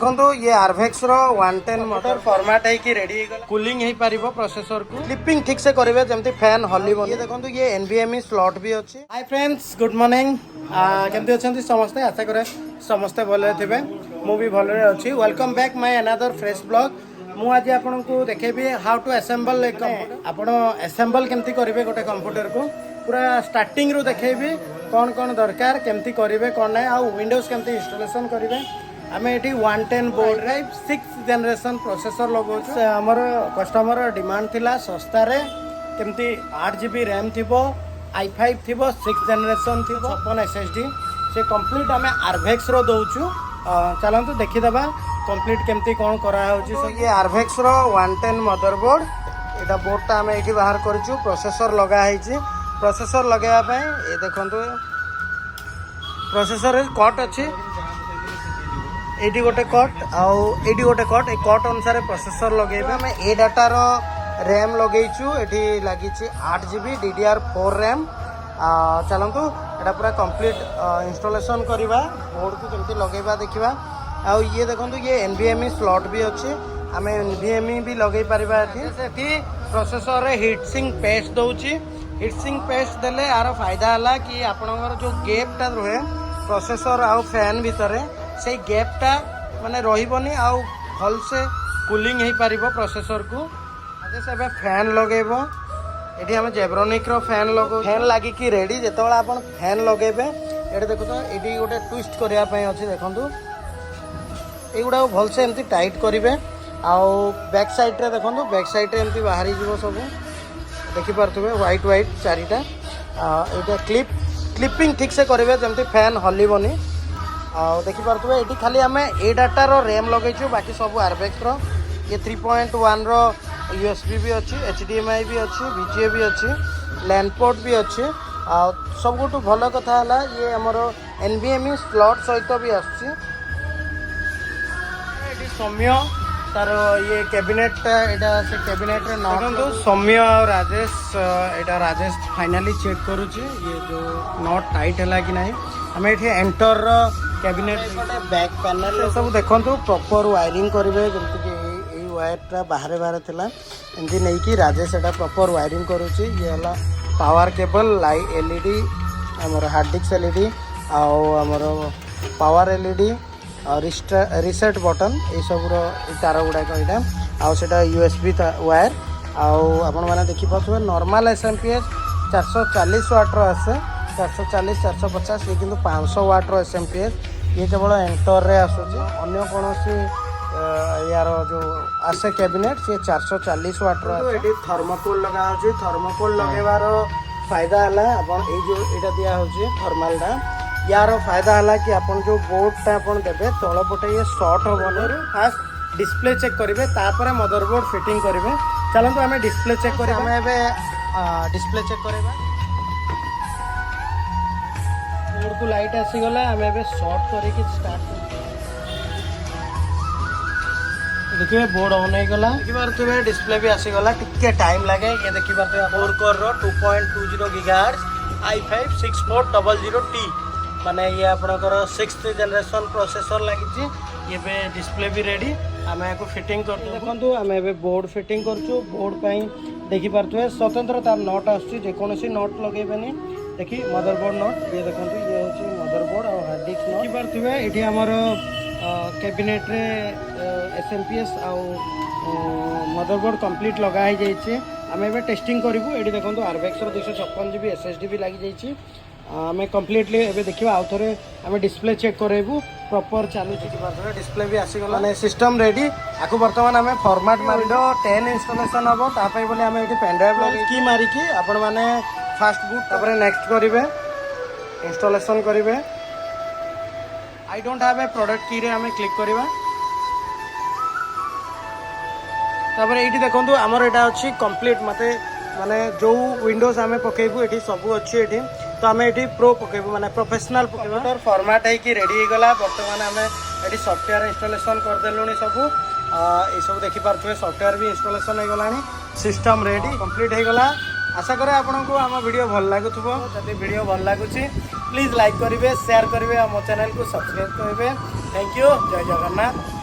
देखो ये आरभेक्स रो 110 motor format है कि रेडी कूलिंग हो पार प्रोसेसर को क्लिपिंग ठीक से करेंगे जमी फैन हल्ब ये देखो ये एनवीएमई स्लॉट भी अच्छी। हाय फ्रेंड्स गुड मॉर्निंग केमती अच्छा समस्ते आशा करे समस्ते भले थे मु भी भले अच्छी। Welcome back my another fresh blog. मु आज आपन को देखेबी हाउ टू असेंबल आपण असेंबल केमती करेंगे गोटे कंप्यूटर को पूरा स्टार्टिंग रू देखेबी कौन कौन दरकार केमती करेंगे कौन ना आ विंडोज केमती इंस्टॉलेशन करेंगे। आम ये 110 board drive 6th generation processor लगो आमर कस्टमर डिमांड थिला सस्ता रे केमती 8GB रैम थी i5 थी 6th जनरेशन थी 56 SSD से कंप्लीट आम आरभेक्स रो दौचु। चलतु देखीदबा कंप्लीट केमती कौन करा ये आरभेक्स रो 110 मदरबोर्ड एटा बोर्डटा आम ये बाहर करूँ। प्रोसेसर लगा प्रोसेसर लगाइबा ये देखो प्रोसेसर कट अच्छी एटी गोटे कट आटी गोटे कट ए कट अनुसार प्रोसेसर लगे आम ए डाटार रैम लगेचु ये लगी 8GB DDR4 रैम। चलतु एटा पूरा कंप्लीट इंस्टॉलेशन करवा बोर्ड को केमती लगेबा देखा। आ ये देखो ये एनवीएमई स्लॉट भी अच्छी आम एनवीएमई भी लगे पारिबा। एठी प्रोसेसर हीट सिंक पेस्ट दउची। हीट सिंक पेस्ट देले यार फायदा है कि आपनकर जो गैपटा रहे प्रोसेसर आउ फैन भितर से गैपटा माने रहिबनी आउ भल से कूलिंग हो पार प्रोसेसर को। जैसे फैन लगेब ये आम जेब्रोनिक रो फैन लगो फैन लगी कि रेडी जो आप फैन लगेबे ये देखो ये गोटे ट्विस्ट करने अच्छे देखो युवा भल से एमती टाइट करेंगे। आउ बैक साइड रे देखो बैक साइड रे एमती बाहरी जीव सब देखिपे व्हाइट व्हाइट चारिटा यहाँ क्लिपिंग ठीक से करेंगे जमी फैन हल्बनी। देखिपे ये खाली आम ए डाटार रैम लगेचु बाकी सब आरभेक्स रो ये 3.1 रो USB भी अच्छी HDMI भी अच्छी VGA भी अच्छी लैन पोर्ट भी अच्छी। सबुठ भल कथा है ये आमर NVMe स्लॉट सहित भी आसुची। सौम्य तार ये कैबिनेटा यहाँ से कैबिनेट नट सौम्य और राजेश यहाँ राजेश फाइनाली चेक करुचे ये जो नट टाइट है कि नहीं। आम ये एंटर कैबिनेट बैक पैनल सब देखो प्रॉपर वायरिंग करेंगे जमीक वायरटा बाहर बाहर था एमती नहीं कि राजेश एटा प्रॉपर वायरिंग करुच्ची। ये है पावर केबल लाइट LED आमर हार्ड डिस्क LED आमर पावर LED रिसेट बटन ये सब तार गुड़ाक यहाँ आटा USB वायर आपण मैंने देखिपे नॉर्मल SMPS 440 वाट आसे 440 450 ये किंतु 500 वाट SMPS ये केवल एंटर रे आसूची। अन्य कौन यार जो आसे कैबिनेट सी 440 वाट ये थर्मोकोल लगा थर्मोकोल लगेबार फायदा है आपन ये जो यहाँ दिया थर्मालटा यार फायदा है कि आपन जो बोर्डटा आपन देबे तल पटे ये शॉर्ट होबनी। फास्ट डिस्प्ले चेक करेंगे तापर मदरबोर्ड फिटिंग करेंगे। चलते आम डिस्प्ले चेक करें आम डिस्प्ले चेक करें बोर्ड को लाइट आसीगला आम ए शॉर्ट करके स्टार्ट देखिए बोर्ड ऑन हो गला देखिए डिस्प्ले भी आसीगला टिके टाइम लगे। ये देखिए 4 कोर रो 2.20 GHz i5 6400T माने ये आपनकर 6th जनरेशन प्रोसेसर लगी। ये डिस्प्ले भी रेडी आम या फिटिंग कर देखो आम ए बोर्ड फिटिंग करूँ। बोर्ड पर देखिपे स्वतंत्र तार नट आसोसी नट लगेबे देखी मदरबोर्ड नट ये देखो ये हूँ मदरबोर्ड और हार्ड डिस्क देखिपे ये आमर कैबिनेट रे SMPS मदरबोर्ड कंप्लीट लगा ही जाइए। आम ए टेस्टिंग करूँ ये देखो आरभेक्स 256GB SSD भी लगी जाइए। आम कम्प्लीटली एवं देखा आउ थे आम डिस्प्ले चेक करेबू प्रॉपर चालू डिस्प्ले भी आसीगला माने सिस्टम रेडी। आपको बर्तमान आम फॉर्मेट मारिडो 10 इंस्टॉलेशन हम तापाई बोले आम ये पेनड्राइव लगे की मारिकी आपण मैंने फास्ट बुट तापर नेक्स्ट करेंगे इंस्टॉलेशन करेंगे। I don't have a product की रे आम क्लिक करवा तापर ये देखो आमर यहाँ अच्छी कंप्लीट मत माने जो विंडोज आम पकेबू ये सब अच्छी ये तो आम ये प्रो पकेबू माने प्रोफेशनल पकेबू फॉर्मेट है कि रेडी होगा। बर्तमान आम ये सॉफ्टवेयर इंस्टॉलेशन करदेलुनी सब ये सब देखिपे सॉफ्टवेयर भी इंस्टॉलेशन हो गला सिस्टम रेडी कंप्लीट हो गला। आशा करे आपको आम वीडियो भल लगुव जब वीडियो भल लगुच प्लीज लाइक करेंगे शेयर करेंगे आम चैनल को सब्सक्राइब करेंगे। थैंक यू जय जगन्नाथ।